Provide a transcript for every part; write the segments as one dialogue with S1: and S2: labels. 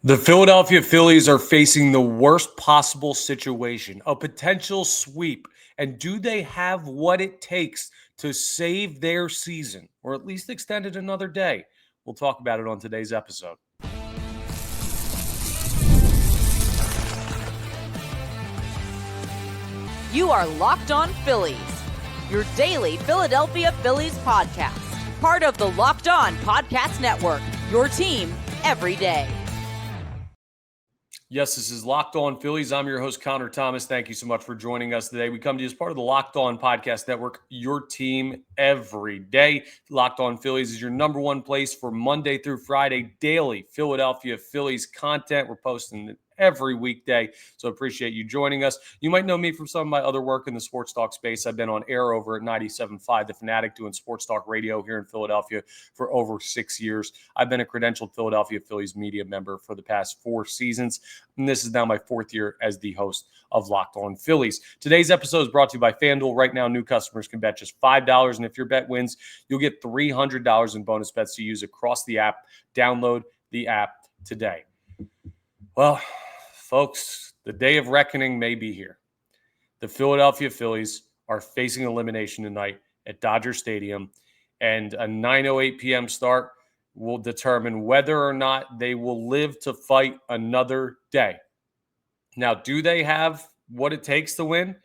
S1: The Philadelphia Phillies are facing the worst possible situation, a potential sweep. And do they have what it takes to save their season, or at least extend it another day? We'll talk about it on today's episode.
S2: You are Locked On Phillies, your daily Philadelphia Phillies podcast. Part of the Locked On Podcast Network, your team every day.
S1: Yes, this is Locked On Phillies. I'm your host, Connor Thomas. Thank you so much for joining us today. We come to you as part of the Locked On Podcast Network, your team every day. Locked On Phillies is your number one place for Monday through Friday daily Philadelphia Phillies content. We're posting every weekday, so appreciate you joining us. You might know me from some of my other work in the sports talk space. I've been on air over at 97.5 The Fanatic doing sports talk radio here in Philadelphia for over 6 years. I've been a credentialed Philadelphia Phillies media member for the past 4 seasons, and this is now my 4th year as the host of Locked On Phillies. Today's episode is brought to you by FanDuel. Right now, new customers can bet just $5, and if your bet wins, you'll get $300 in bonus bets to use across the app. Download the app today. Well, folks, the day of reckoning may be here. The Philadelphia Phillies are facing elimination tonight at Dodger Stadium, and a 9:08 p.m. start will determine whether or not they will live to fight another day. Now, do they have what it takes to win?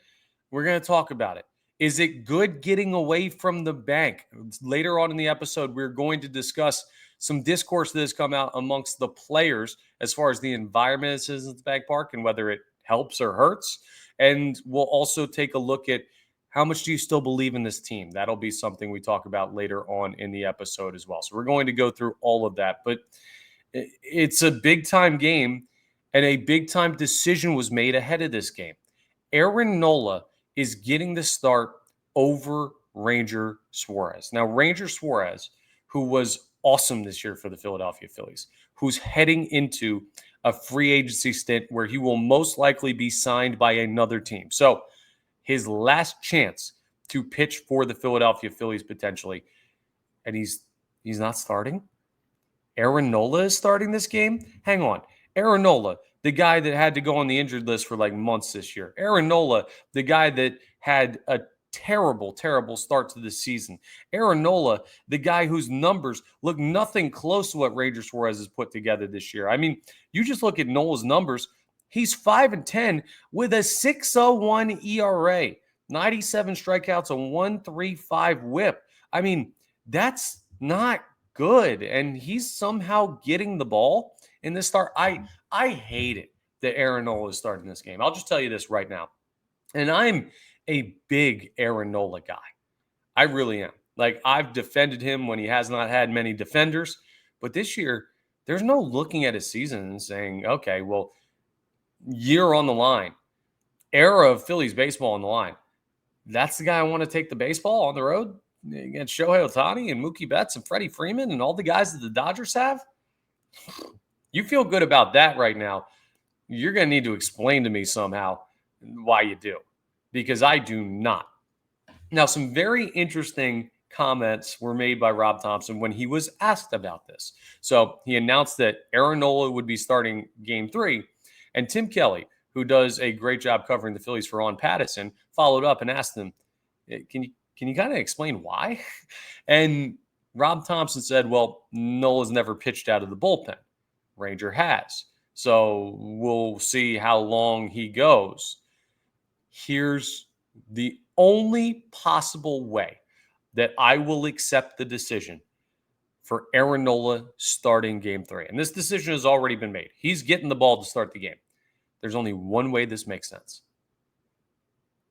S1: We're going to talk about it. Is it good getting away from the bank? Later on in the episode, we're going to discuss some discourse that has come out amongst the players as far as the environment at Citizens Bank Park and whether it helps or hurts. And we'll also take a look at how much do you still believe in this team? That'll be something we talk about later on in the episode as well. So we're going to go through all of that. But it's a big-time game, and a big-time decision was made ahead of this game. Aaron Nola is getting the start over Ranger Suarez. Now, Ranger Suarez, who was awesome this year for the Philadelphia Phillies, who's heading into a free agency stint where he will most likely be signed by another team. So his last chance to pitch for the Philadelphia Phillies potentially, and he's not starting. Aaron Nola is starting this game? Hang on. Aaron Nola, the guy that had to go on the injured list for like months this year. Aaron Nola, the guy that had a terrible, terrible start to the season. Aaron Nola, the guy whose numbers look nothing close to what Ranger Suarez has put together this year. I mean, you just look at Nola's numbers. He's 5-10 with a 6.01 ERA, 97 strikeouts, a 1.35 whip. I mean, that's not good. And he's somehow getting the ball in this start. I hate it that Aaron Nola is starting this game. I'll just tell you this right now. And I'm a big Aaron Nola guy. I really am. Like, I've defended him when he has not had many defenders. But this year, there's no looking at his season and saying, okay, well, year on the line, era of Phillies baseball on the line. That's the guy I want to take the baseball on the road against Shohei Ohtani and Mookie Betts and Freddie Freeman and all the guys that the Dodgers have. You feel good about that right now. You're going to need to explain to me somehow why you do, because I do not. Now, some very interesting comments were made by Rob Thomson when he was asked about this. So he announced that Aaron Nola would be starting Game 3, and Tim Kelly, who does a great job covering the Phillies for On Pattison, followed up and asked him, can you kind of explain why? And Rob Thomson said, well, Nola's never pitched out of the bullpen. Ranger has. So we'll see how long he goes. Here's the only possible way that I will accept the decision for Aaron Nola starting Game 3. And this decision has already been made. He's getting the ball to start the game. There's only one way this makes sense.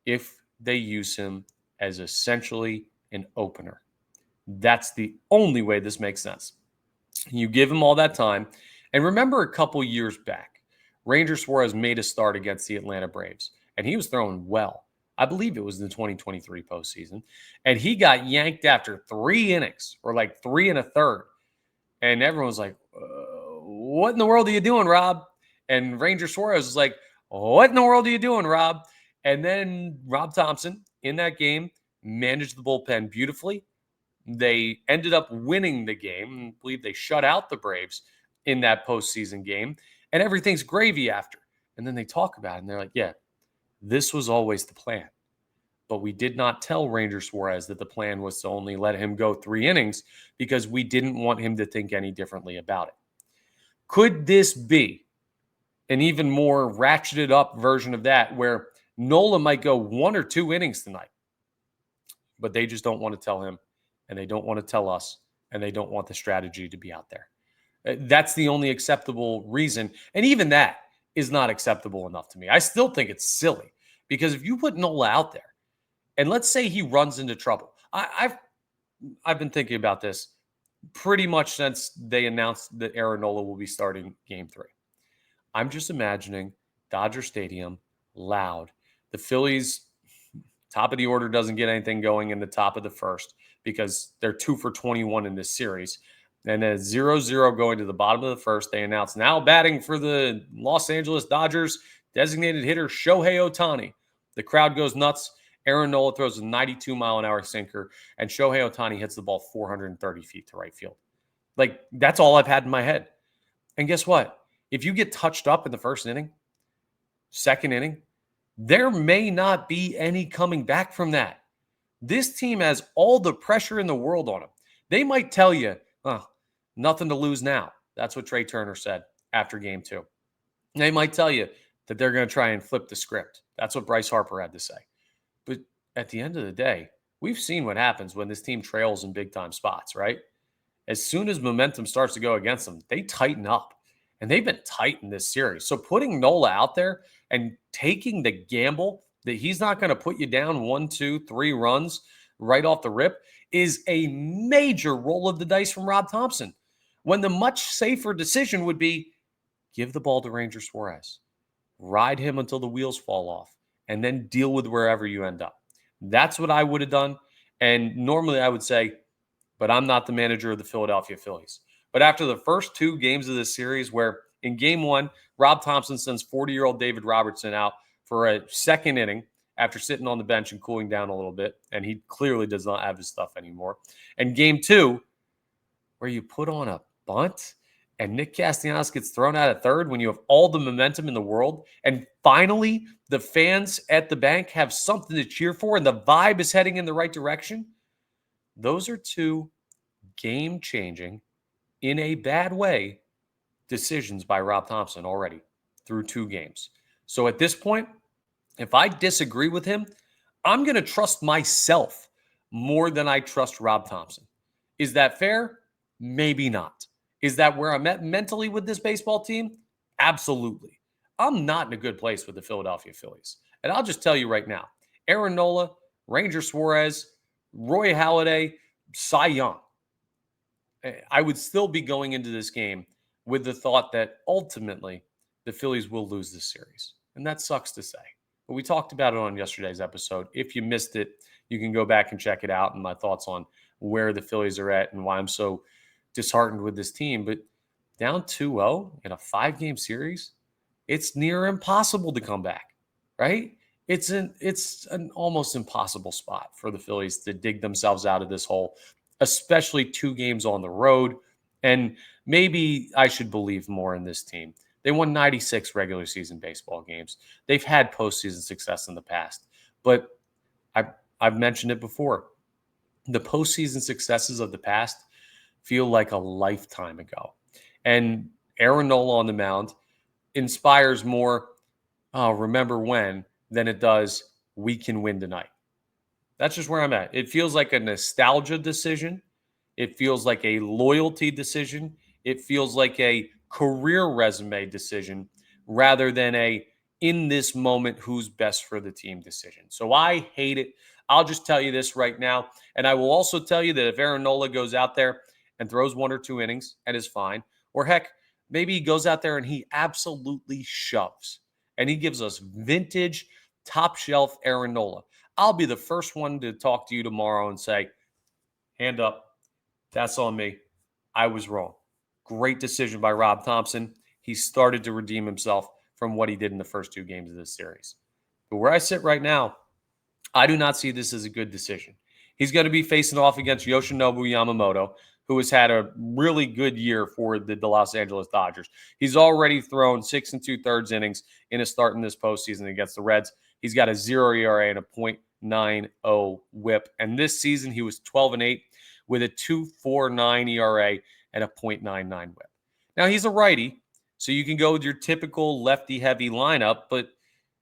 S1: If they use him as essentially an opener. That's the only way this makes sense. You give him all that time. And remember a couple years back, Ranger Suarez made a start against the Atlanta Braves, and he was throwing well. I believe it was in the 2023 postseason. And he got yanked after 3 innings, or like 3 1/3. And everyone was like, what in the world are you doing, Rob? And Ranger Suarez was like, what in the world are you doing, Rob? And then Rob Thomson in that game managed the bullpen beautifully. They ended up winning the game. I believe they shut out the Braves. in that postseason game, and everything's gravy after. And then they talk about it, and they're like, yeah, this was always the plan. But we did not tell Ranger Suarez that the plan was to only let him go 3 innings because we didn't want him to think any differently about it. Could this be an even more ratcheted up version of that where Nola might go 1 or 2 innings tonight, but they just don't want to tell him, and they don't want to tell us, and they don't want the strategy to be out there? That's the only acceptable reason. And even that is not acceptable enough to me. I still think it's silly because if you put Nola out there, and let's say he runs into trouble. I've been thinking about this pretty much since they announced that Aaron Nola will be starting Game 3. I'm just imagining Dodger Stadium, loud. The Phillies, top of the order, doesn't get anything going in the top of the first because they're 2 for 21 in this series. And then 0-0 going to the bottom of the first. They announce now batting for the Los Angeles Dodgers, designated hitter Shohei Ohtani. The crowd goes nuts. Aaron Nola throws a 92-mile-an-hour sinker, and Shohei Ohtani hits the ball 430 feet to right field. Like, that's all I've had in my head. And guess what? If you get touched up in the first inning, second inning, there may not be any coming back from that. This team has all the pressure in the world on them. They might tell you, oh, nothing to lose now. That's what Trey Turner said after Game 2. They might tell you that they're going to try and flip the script. That's what Bryce Harper had to say. But at the end of the day, we've seen what happens when this team trails in big-time spots, right? As soon as momentum starts to go against them, they tighten up. And they've been tight in this series. So putting Nola out there and taking the gamble that he's not going to put you down 1, 2, 3 runs right off the rip is a major roll of the dice from Rob Thomson. When the much safer decision would be give the ball to Ranger Suarez, ride him until the wheels fall off, and then deal with wherever you end up. That's what I would have done. And normally I would say, but I'm not the manager of the Philadelphia Phillies. But after the first 2 games of this series, where in Game 1, Rob Thomson sends 40-year-old David Robertson out for a second inning after sitting on the bench and cooling down a little bit, and he clearly does not have his stuff anymore. And Game 2, where you put on a bunt and Nick Castellanos gets thrown out at third when you have all the momentum in the world, and finally the fans at the bank have something to cheer for and the vibe is heading in the right direction. Those are 2 game-changing, in a bad way, decisions by Rob Thomson already through 2 games. So at this point, if I disagree with him, I'm going to trust myself more than I trust Rob Thomson. Is that fair? Maybe not. Is that where I'm at mentally with this baseball team? Absolutely. I'm not in a good place with the Philadelphia Phillies. And I'll just tell you right now, Aaron Nola, Ranger Suarez, Roy Halladay, Cy Young, I would still be going into this game with the thought that ultimately the Phillies will lose this series. And that sucks to say. But we talked about it on yesterday's episode. If you missed it, you can go back and check it out and my thoughts on where the Phillies are at and why I'm so disheartened with this team. But down 2-0 in a 5-game series, it's near impossible to come back, right? It's an almost impossible spot for the Phillies to dig themselves out of this hole, especially 2 games on the road. And maybe I should believe more in this team. They won 96 regular season baseball games. They've had postseason success in the past. But I've mentioned it before. The postseason successes of the past feel like a lifetime ago. And Aaron Nola on the mound inspires more, remember when, than it does, we can win tonight. That's just where I'm at. It feels like a nostalgia decision. It feels like a loyalty decision. It feels like a career resume decision rather than a in this moment who's best for the team decision. So I hate it. I'll just tell you this right now. And I will also tell you that if Aaron Nola goes out there and throws 1 or 2 innings and is fine, or heck, maybe he goes out there and he absolutely shoves and he gives us vintage top shelf Aaron Nola, I'll be the first one to talk to you tomorrow and say, hand up, that's on me. I was wrong. Great decision by Rob Thomson. He started to redeem himself from what he did in the first 2 games of this series. But where I sit right now, I do not see this as a good decision. He's going to be facing off against Yoshinobu Yamamoto, who has had a really good year for the Los Angeles Dodgers. He's already thrown 6 2/3 innings in a start in this postseason against the Reds. He's got a 0 ERA and a .90 WHIP. And this season, he was 12-8 with a 2.49 ERA and a .99 WHIP. Now, he's a righty, so you can go with your typical lefty-heavy lineup, but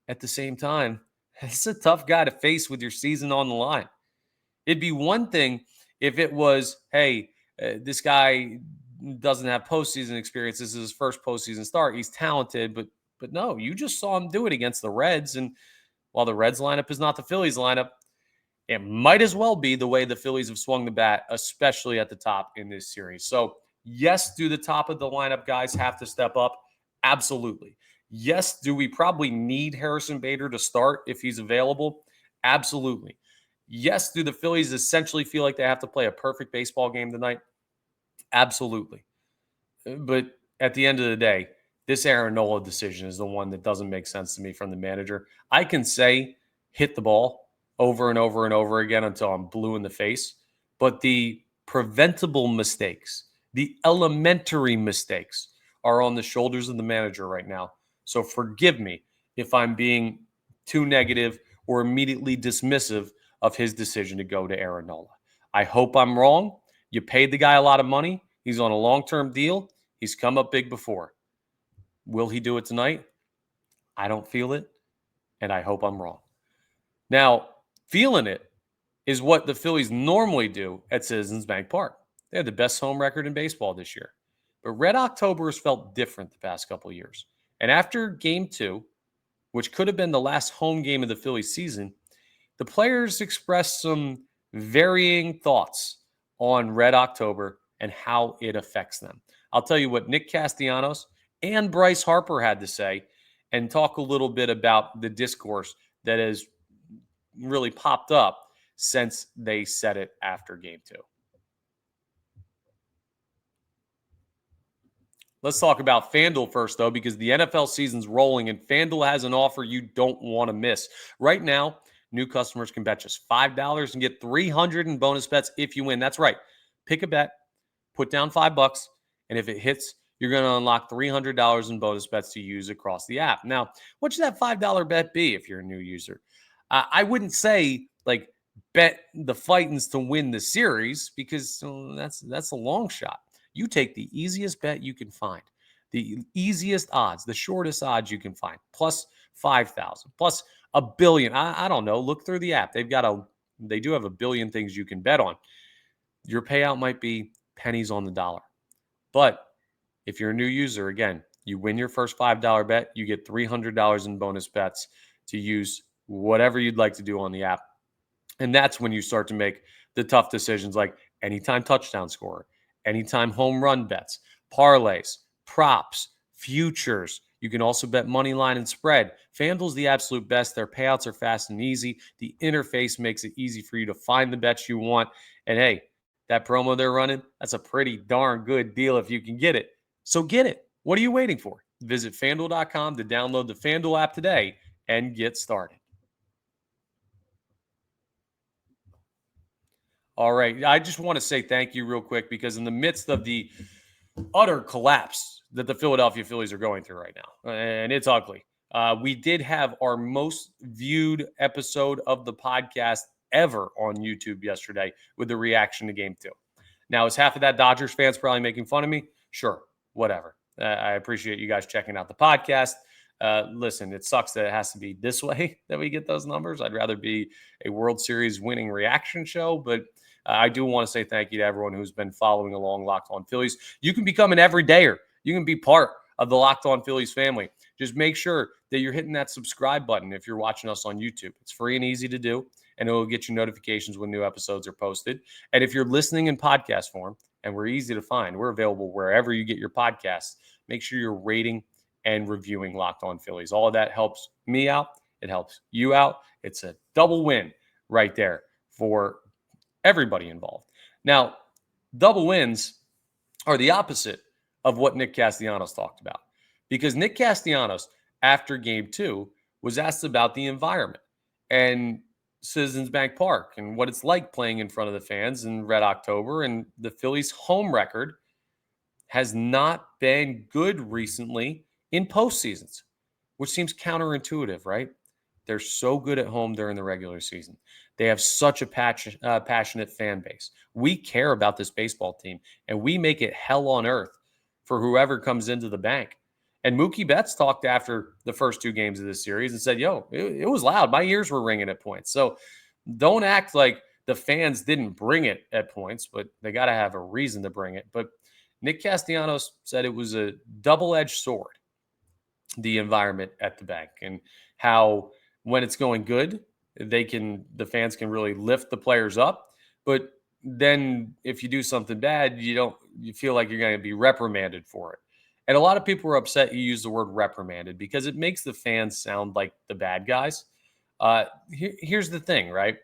S1: at the same time, it's a tough guy to face with your season on the line. It'd be one thing if it was, hey, this guy doesn't have postseason experience. This is his first postseason start. He's talented, but no, you just saw him do it against the Reds. And while the Reds lineup is not the Phillies lineup, it might as well be the way the Phillies have swung the bat, especially at the top in this series. So, yes, do the top of the lineup guys have to step up? Absolutely. Yes, do we probably need Harrison Bader to start if he's available? Absolutely. Yes, do the Phillies essentially feel like they have to play a perfect baseball game tonight? Absolutely. But at the end of the day, this Aaron Nola decision is the one that doesn't make sense to me from the manager. I can say hit the ball over and over and over again until I'm blue in the face, but the preventable mistakes, the elementary mistakes are on the shoulders of the manager right now. So forgive me if I'm being too negative or immediately dismissive of his decision to go to Aaron Nola. I hope I'm wrong. You paid the guy a lot of money. He's on a long-term deal. He's come up big before. Will he do it tonight? I don't feel it, and I hope I'm wrong. Now, feeling it is what the Phillies normally do at Citizens Bank Park. They had the best home record in baseball this year. But Red October has felt different the past couple of years. And after Game 2, which could have been the last home game of the Phillies season, the players expressed some varying thoughts on Red October and how it affects them. I'll tell you what Nick Castellanos and Bryce Harper had to say and talk a little bit about the discourse that has really popped up since they said it after Game 2. Let's talk about FanDuel first, though, because the NFL season's rolling and FanDuel has an offer you don't want to miss. Right now, new customers can bet just $5 and get $300 in bonus bets if you win. That's right. Pick a bet, put down $5, and if it hits, you're going to unlock $300 in bonus bets to use across the app. Now, what should that $5 bet be if you're a new user? I wouldn't say, like, bet the Fightins to win the series because that's a long shot. You take the easiest bet you can find, the easiest odds, the shortest odds you can find, plus 5,000, plus a billion. I don't know. Look through the app. They do have a billion things you can bet on. Your payout might be pennies on the dollar. But if you're a new user, again, you win your first $5 bet, you get $300 in bonus bets to use whatever you'd like to do on the app. And that's when you start to make the tough decisions like anytime touchdown scorer, anytime home run bets, parlays, props, futures. You can also bet money line and spread. FanDuel's the absolute best. Their payouts are fast and easy. The interface makes it easy for you to find the bets you want. And hey, that promo they're running, that's a pretty darn good deal if you can get it. So get it. What are you waiting for? Visit FanDuel.com to download the FanDuel app today and get started. All right. I just want to say thank you real quick because in the midst of the utter collapse that the Philadelphia Phillies are going through right now, and it's ugly, we did have our most viewed episode of the podcast ever on YouTube yesterday with the reaction to Game 2. Now, is half of that Dodgers fans probably making fun of me? Sure. Whatever. I appreciate you guys checking out the podcast. Listen, it sucks that it has to be this way that we get those numbers. I'd rather be a World Series winning reaction show, but I do want to say thank you to everyone who's been following along Locked On Phillies. You can become an everydayer. You can be part of the Locked On Phillies family. Just make sure that you're hitting that subscribe button if you're watching us on YouTube. It's free and easy to do, and it will get you notifications when new episodes are posted. And if you're listening in podcast form, and we're easy to find, we're available wherever you get your podcasts. Make sure you're rating and reviewing Locked On Phillies. All of that helps me out. It helps you out. It's a double win right there for everybody involved. Now, double wins are the opposite of what Nick Castellanos talked about. Because Nick Castellanos, after Game 2, was asked about the environment. And Citizens Bank Park and what it's like playing in front of the fans in Red October. And the Phillies' home record has not been good recently in postseasons, which seems counterintuitive, right? They're so good at home during the regular season. They have such a passionate fan base. We care about this baseball team, and we make it hell on earth for whoever comes into the bank. And Mookie Betts talked after the first two games of this series and said, yo, it was loud. My ears were ringing at points. So don't act like the fans didn't bring it at points, but they got to have a reason to bring it. But Nick Castellanos said it was a double-edged sword, the environment at the bank, and how when it's going good, the fans can really lift the players up. But then if you do something bad, you feel like you're going to be reprimanded for it. And a lot of people were upset you used the word reprimanded because it makes the fans sound like the bad guys. Here's the thing, right?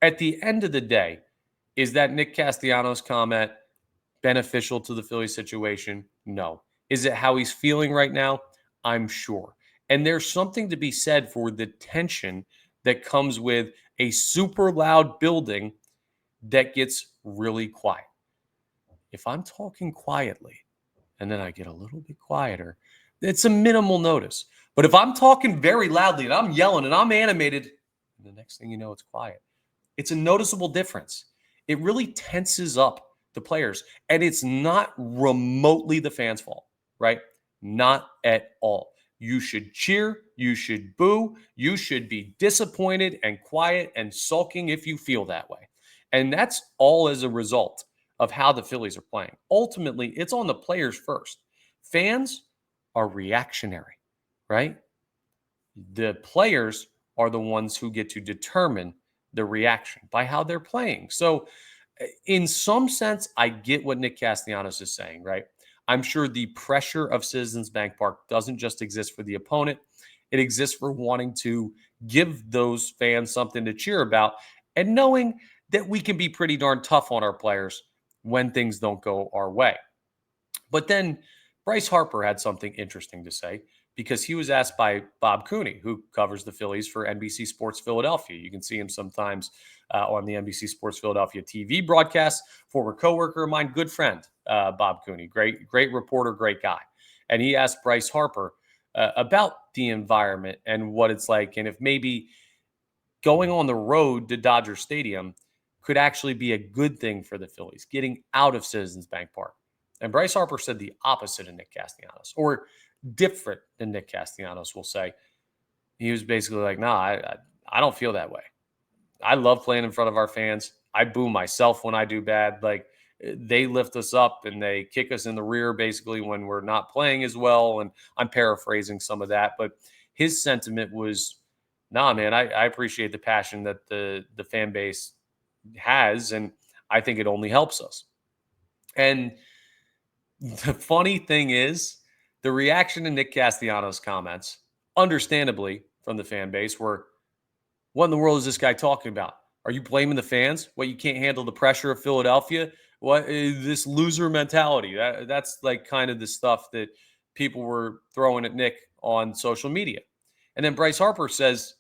S1: At the end of the day, is that Nick Castellanos comment beneficial to the Phillies situation? No. Is it how he's feeling right now? I'm sure. And there's something to be said for the tension that comes with a super loud building that gets really quiet. If I'm talking quietly and then I get a little bit quieter, it's a minimal notice. But if I'm talking very loudly and I'm yelling and I'm animated, and the next thing you know, it's quiet. It's a noticeable difference. It really tenses up the players. And it's not remotely the fans' fault, right? Not at all. You should cheer. You should boo. You should be disappointed and quiet and sulking if you feel that way. And that's all as a result of how the Phillies are playing. Ultimately, it's on the players first. Fans are reactionary, right? The players are the ones who get to determine the reaction by how they're playing. So, in some sense, I get what Nick Castellanos is saying, right? I'm sure the pressure of Citizens Bank Park doesn't just exist for the opponent. It exists for wanting to give those fans something to cheer about and knowing that we can be pretty darn tough on our players when things don't go our way. But then Bryce Harper had something interesting to say because he was asked by Bob Cooney, who covers the Phillies for NBC Sports Philadelphia. You can see him sometimes on the NBC Sports Philadelphia TV broadcast. Former coworker of mine, good friend, Bob Cooney, great reporter, great guy. And he asked Bryce Harper about the environment and what it's like, and if maybe going on the road to Dodger Stadium could actually be a good thing for the Phillies, getting out of Citizens Bank Park. And Bryce Harper said the opposite of Nick Castellanos, or different than Nick Castellanos will say. He was basically like, nah, I don't feel that way. I love playing in front of our fans. I boo myself when I do bad. Like, they lift us up and they kick us in the rear basically when we're not playing as well. And I'm paraphrasing some of that, but his sentiment was, nah, man, I appreciate the passion that the fan base has, and I think it only helps us. And the funny thing is, the reaction to Nick Castellanos' comments, understandably from the fan base, were, what in the world is this guy talking about? Are you blaming the fans? What, you can't handle the pressure of Philadelphia? What is this loser mentality? That's like kind of the stuff that people were throwing at Nick on social media. And then Bryce Harper says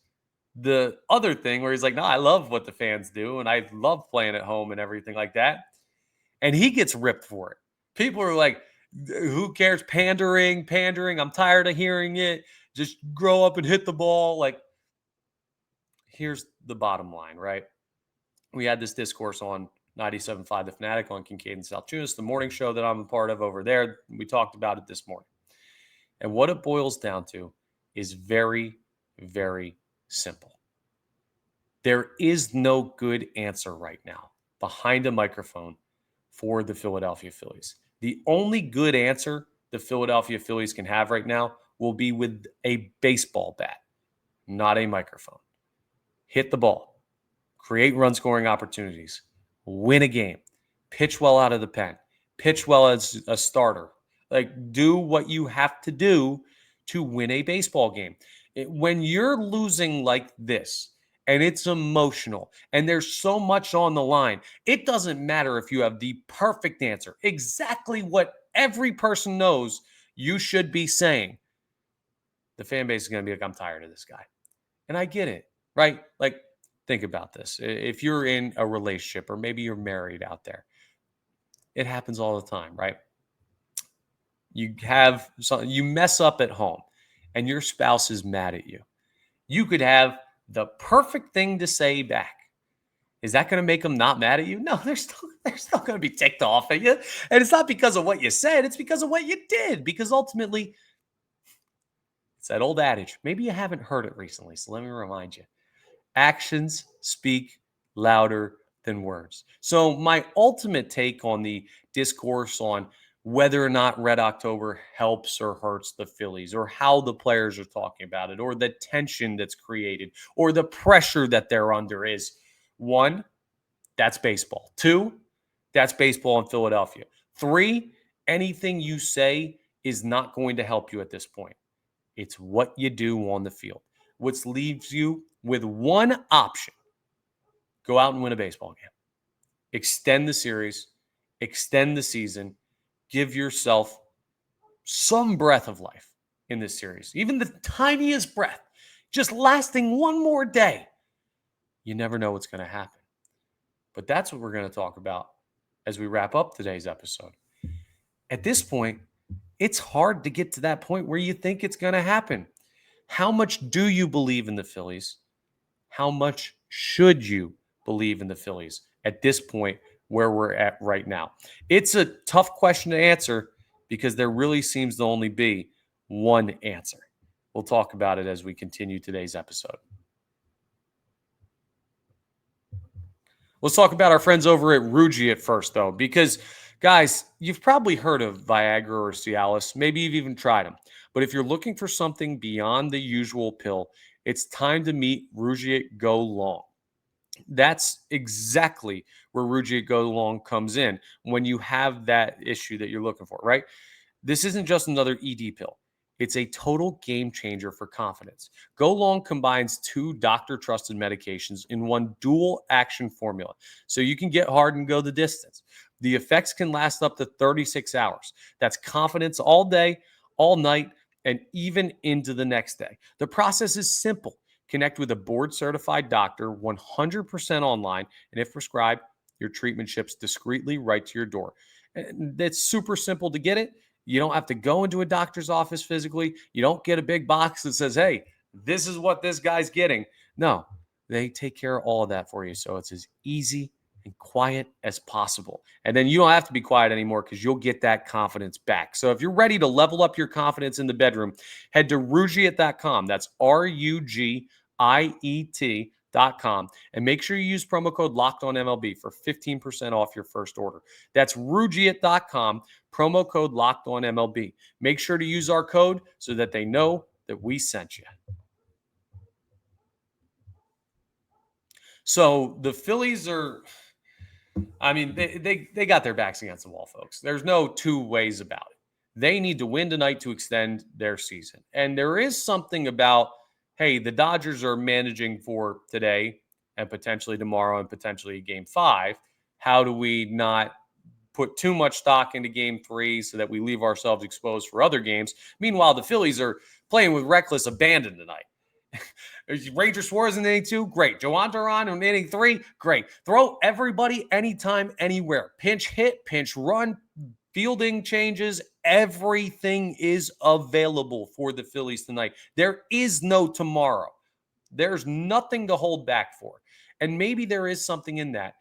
S1: the other thing where he's like, no, I love what the fans do, and I love playing at home and everything like that. And he gets ripped for it. People are like, who cares? Pandering. I'm tired of hearing it. Just grow up and hit the ball. Like, here's the bottom line, right? We had this discourse on 97.5 The Fanatic on Kincaid and South Tunis, the morning show that I'm a part of over there. We talked about it this morning. And what it boils down to is very, very simple. There is no good answer right now behind a microphone for the Philadelphia Phillies. The only good answer the Philadelphia Phillies can have right now will be with a baseball bat, not a microphone. Hit the ball, create run scoring opportunities, win a game, pitch well out of the pen, pitch well as a starter. Like, do what you have to do to win a baseball game. When you're losing like this, and it's emotional, and there's so much on the line, it doesn't matter if you have the perfect answer, exactly what every person knows you should be saying. The fan base is going to be like, I'm tired of this guy. And I get it, right? Like, Think about this. If you're in a relationship or maybe you're married out there, it happens all the time, right? You mess up at home and your spouse is mad at you. You could have the perfect thing to say back. Is that going to make them not mad at you? No, they're still going to be ticked off at you. And it's not because of what you said, it's because of what you did. Because ultimately, it's that old adage. Maybe you haven't heard it recently, so let me remind you. Actions speak louder than words. So my ultimate take on the discourse on whether or not Red October helps or hurts the Phillies, or how the players are talking about it, or the tension that's created, or the pressure that they're under is, one, that's baseball. Two, that's baseball in Philadelphia. Three, anything you say is not going to help you at this point. It's what you do on the field, which leaves you with one option. Go out and win a baseball game. Extend the series, extend the season, give yourself some breath of life in this series, even the tiniest breath, just lasting one more day. You never know what's going to happen. But that's what we're going to talk about as we wrap up today's episode. At this point, it's hard to get to that point where you think it's going to happen. How much do you believe in the Phillies? How much should you believe in the Phillies at this point where we're at right now? It's a tough question to answer because there really seems to only be one answer. We'll talk about it as we continue today's episode. Let's talk about our friends over at Rugy at first, though, because, guys, you've probably heard of Viagra or Cialis. Maybe you've even tried them. But if you're looking for something beyond the usual pill, it's time to meet Rugy Go Long. That's exactly where Rugy Go Long comes in when you have that issue that you're looking for, right? This isn't just another ED pill. It's a total game changer for confidence. Go Long combines two doctor-trusted medications in one dual-action formula, so you can get hard and go the distance. The effects can last up to 36 hours. That's confidence all day, all night, and even into the next day. The process is simple. Connect with a board-certified doctor 100% online, and if prescribed, your treatment ships discreetly right to your door. And it's super simple to get it. You don't have to go into a doctor's office physically. You don't get a big box that says, hey, this is what this guy's getting. No, they take care of all of that for you. So it's as easy and quiet as possible. And then you don't have to be quiet anymore because you'll get that confidence back. So if you're ready to level up your confidence in the bedroom, head to Rugiet.com. That's RUGIET.com. And make sure you use promo code LOCKEDONMLB for 15% off your first order. That's Rugiet.com, promo code LOCKEDONMLB. Make sure to use our code so that they know that we sent you. So the Phillies are, they got their backs against the wall, folks. There's no two ways about it. They need to win tonight to extend their season. And there is something about, hey, the Dodgers are managing for today and potentially tomorrow and potentially game 5. How do we not put too much stock into game 3 so that we leave ourselves exposed for other games? Meanwhile, the Phillies are playing with reckless abandon tonight. Ranger Suarez in inning 2, great. Joan Duran in inning 3, great. Throw everybody anytime, anywhere. Pinch hit, pinch run, fielding changes, everything is available for the Phillies tonight. There is no tomorrow. There's nothing to hold back for. And maybe there is something in that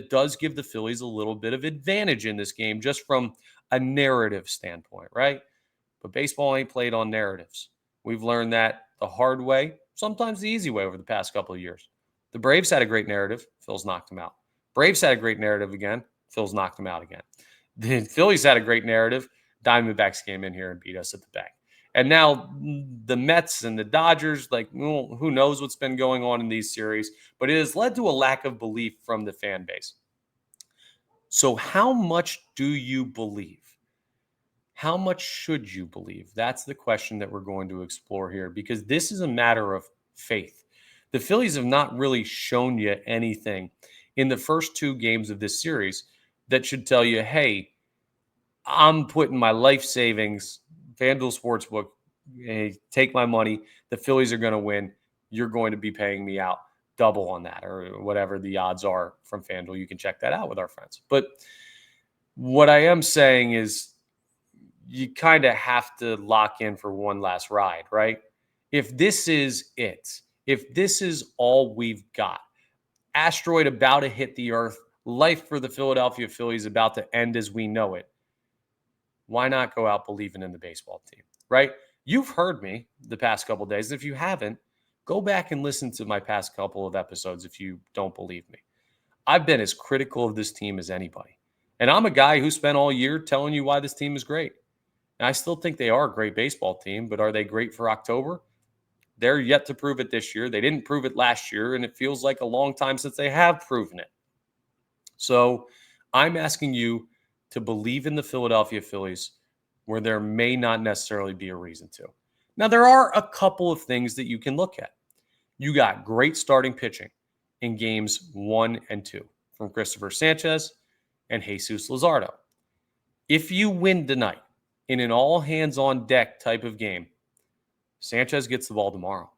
S1: does give the Phillies a little bit of advantage in this game just from a narrative standpoint, right? But baseball ain't played on narratives. We've learned that the hard way, sometimes the easy way over the past couple of years. The Braves had a great narrative. Phil's knocked them out. Braves had a great narrative again. Phil's knocked them out again. The Phillies had a great narrative. Diamondbacks came in here and beat us at the bank. And now the Mets and the Dodgers, who knows what's been going on in these series, but it has led to a lack of belief from the fan base. So how much do you believe? How much should you believe? That's the question that we're going to explore here, because this is a matter of faith. The Phillies have not really shown you anything in the first 2 games of this series that should tell you, hey, I'm putting my life savings, FanDuel Sportsbook, hey, take my money. The Phillies are going to win. You're going to be paying me out. double on that or whatever the odds are from FanDuel. You can check that out with our friends. But what I am saying is you kind of have to lock in for one last ride, right? If this is it, if this is all we've got, asteroid about to hit the earth, life for the Philadelphia Phillies about to end as we know it, why not go out believing in the baseball team, right? You've heard me the past couple of days. If you haven't, go back and listen to my past couple of episodes if you don't believe me. I've been as critical of this team as anybody. And I'm a guy who spent all year telling you why this team is great. And I still think they are a great baseball team, but are they great for October? They're yet to prove it this year. They didn't prove it last year, and it feels like a long time since they have proven it. So I'm asking you to believe in the Philadelphia Phillies where there may not necessarily be a reason to. Now, there are a couple of things that you can look at. You got great starting pitching in games 1 and 2 from Cristopher Sanchez and Jesus Luzardo. If you win tonight in an all-hands-on-deck type of game, Sanchez gets the ball tomorrow.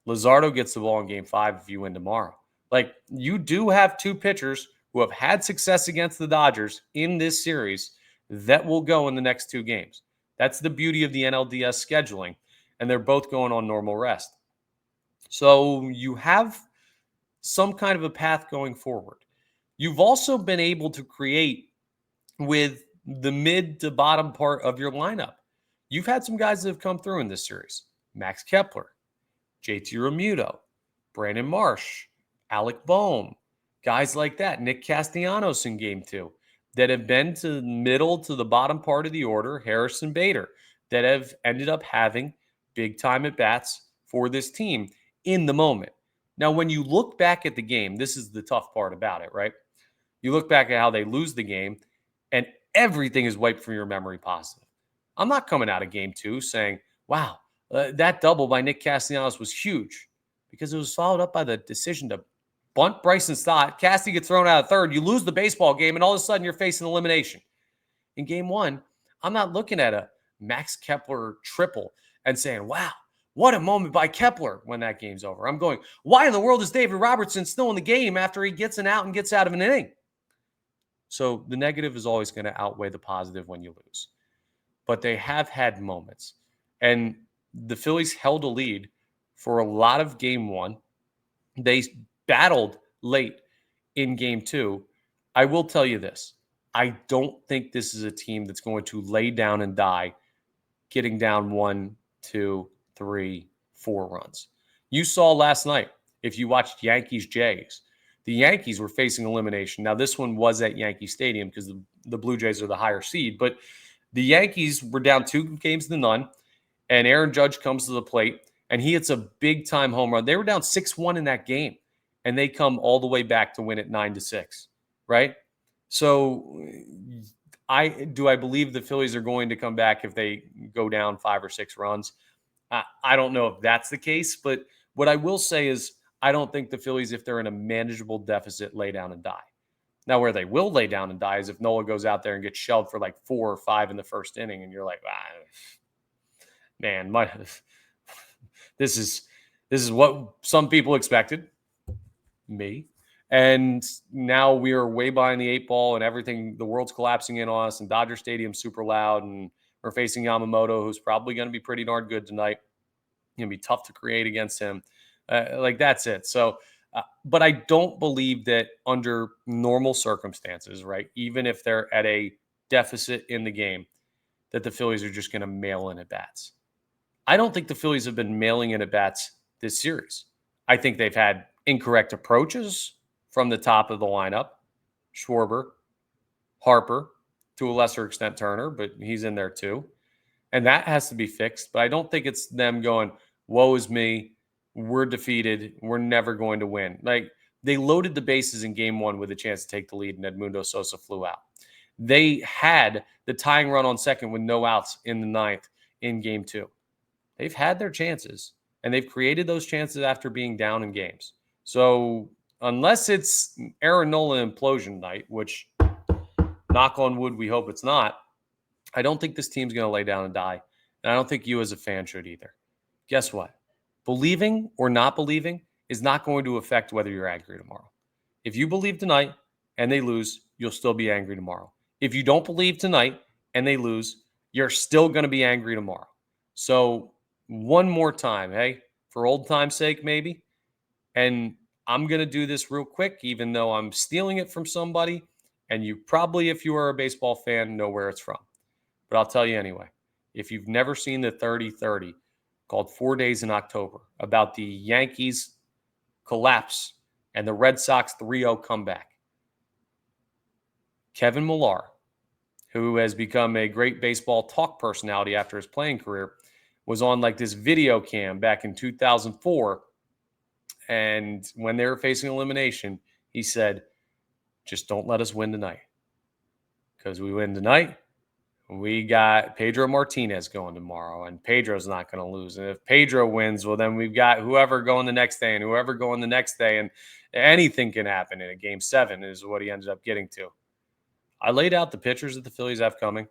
S1: Luzardo gets the ball in game 5 if you win tomorrow. Like, you do have two pitchers who have had success against the Dodgers in this series that will go in the next two games. That's the beauty of the NLDS scheduling, and they're both going on normal rest. So you have some kind of a path going forward. You've also been able to create with the mid to bottom part of your lineup. You've had some guys that have come through in this series. Max Kepler, JT Realmuto, Brandon Marsh, Alec Boehm, guys like that. Nick Castellanos in game 2 that have been to the middle to the bottom part of the order. Harrison Bader that have ended up having big time at bats for this team in the moment. Now, when you look back at the game, this is the tough part about it, right? You look back at how they lose the game and everything is wiped from your memory positive. I'm not coming out of game 2 saying, wow, that double by Nick Castellanos was huge, because it was followed up by the decision to bunt Bryce and Stott. Cassie gets thrown out of third. You lose the baseball game, and all of a sudden you're facing elimination. In game 1, I'm not looking at a Max Kepler triple and saying, wow, what a moment by Kepler when that game's over. I'm going, why in the world is David Robertson still in the game after he gets an out and gets out of an inning? So the negative is always going to outweigh the positive when you lose. But they have had moments. And the Phillies held a lead for a lot of game 1. They battled late in game 2. I will tell you this. I don't think this is a team that's going to lay down and die getting down 1, 2, 3, 4 runs. You saw last night, if you watched Yankees-Jays, the Yankees were facing elimination. Now, this one was at Yankee Stadium because the Blue Jays are the higher seed, but the Yankees were down 2 games to none, and Aaron Judge comes to the plate, and he hits a big-time home run. They were down 6-1 in that game, and they come all the way back to win it 9-6, right? So I believe the Phillies are going to come back if they go down 5 or 6 runs. I don't know if that's the case, but what I will say is I don't think the Phillies, if they're in a manageable deficit, lay down and die. Now, where they will lay down and die is if Nola goes out there and gets shelved for like 4 or 5 in the first inning, and you're like, man, this is what some people expected, me. And now we are way behind the 8 ball and everything. The world's collapsing in on us, and Dodger Stadium's super loud, and we're facing Yamamoto, who's probably going to be pretty darn good tonight. It's going to be tough to create against him. That's it. So, but I don't believe that under normal circumstances, right, even if they're at a deficit in the game, that the Phillies are just going to mail in at bats. I don't think the Phillies have been mailing in at bats this series. I think they've had incorrect approaches from the top of the lineup. Schwarber, Harper, to a lesser extent Turner, but he's in there too. And that has to be fixed. But I don't think it's them going, woe is me, we're defeated, we're never going to win. Like, they loaded the bases in game 1 with a chance to take the lead, and Edmundo Sosa flew out. They had the tying run on second with no outs in the 9th in game 2. They've had their chances, and they've created those chances after being down in games. So unless it's Aaron Nola implosion night, which, knock on wood, we hope it's not, I don't think this team's going to lay down and die. And I don't think you as a fan should either. Guess what? Believing or not believing is not going to affect whether you're angry tomorrow. If you believe tonight and they lose, you'll still be angry tomorrow. If you don't believe tonight and they lose, you're still going to be angry tomorrow. So one more time, hey, for old time's sake, maybe. And I'm going to do this real quick, even though I'm stealing it from somebody. And you probably, if you are a baseball fan, know where it's from. But I'll tell you anyway. If you've never seen the 30-30 called 4 Days in October about the Yankees collapse and the Red Sox 3-0 comeback, Kevin Millar, who has become a great baseball talk personality after his playing career, was on like this video cam back in 2004. And when they were facing elimination, he said, just don't let us win tonight. Because we win tonight, we got Pedro Martinez going tomorrow, and Pedro's not going to lose. And if Pedro wins, well, then we've got whoever going the next day and whoever going the next day. And anything can happen in a game 7 is what he ended up getting to. I laid out the pitchers that the Phillies have coming.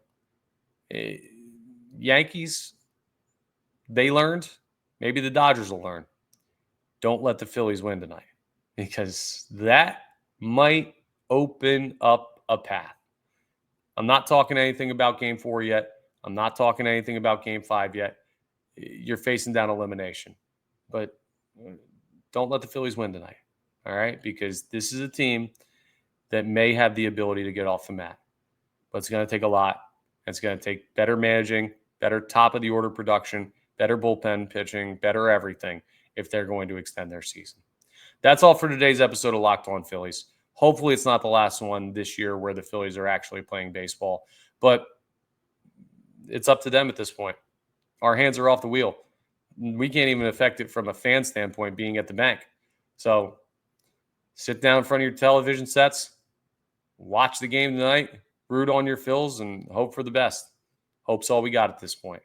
S1: Yankees, they learned. Maybe the Dodgers will learn. Don't let the Phillies win tonight, because that might open up a path. I'm not talking anything about game 4 yet. I'm not talking anything about game 5 yet. You're facing down elimination. But don't let the Phillies win tonight, all right? Because this is a team that may have the ability to get off the mat. But it's going to take a lot. It's going to take better managing, better top-of-the-order production, better bullpen pitching, better everything if they're going to extend their season. That's all for today's episode of Locked On Phillies. Hopefully it's not the last one this year where the Phillies are actually playing baseball. But it's up to them at this point. Our hands are off the wheel. We can't even affect it from a fan standpoint being at the bank. So sit down in front of your television sets, watch the game tonight, root on your Phils, and hope for the best. Hope's all we got at this point.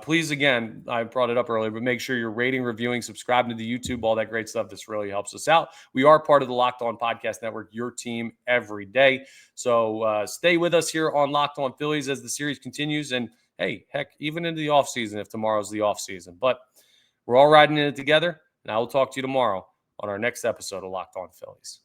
S1: Please, again, I brought it up earlier, but make sure you're rating, reviewing, subscribing to the YouTube, all that great stuff. This really helps us out. We are part of the Locked On Podcast Network, your team every day. So stay with us here on Locked On Phillies as the series continues. And, hey, heck, even into the offseason if tomorrow's the offseason. But we're all riding in it together, and I will talk to you tomorrow on our next episode of Locked On Phillies.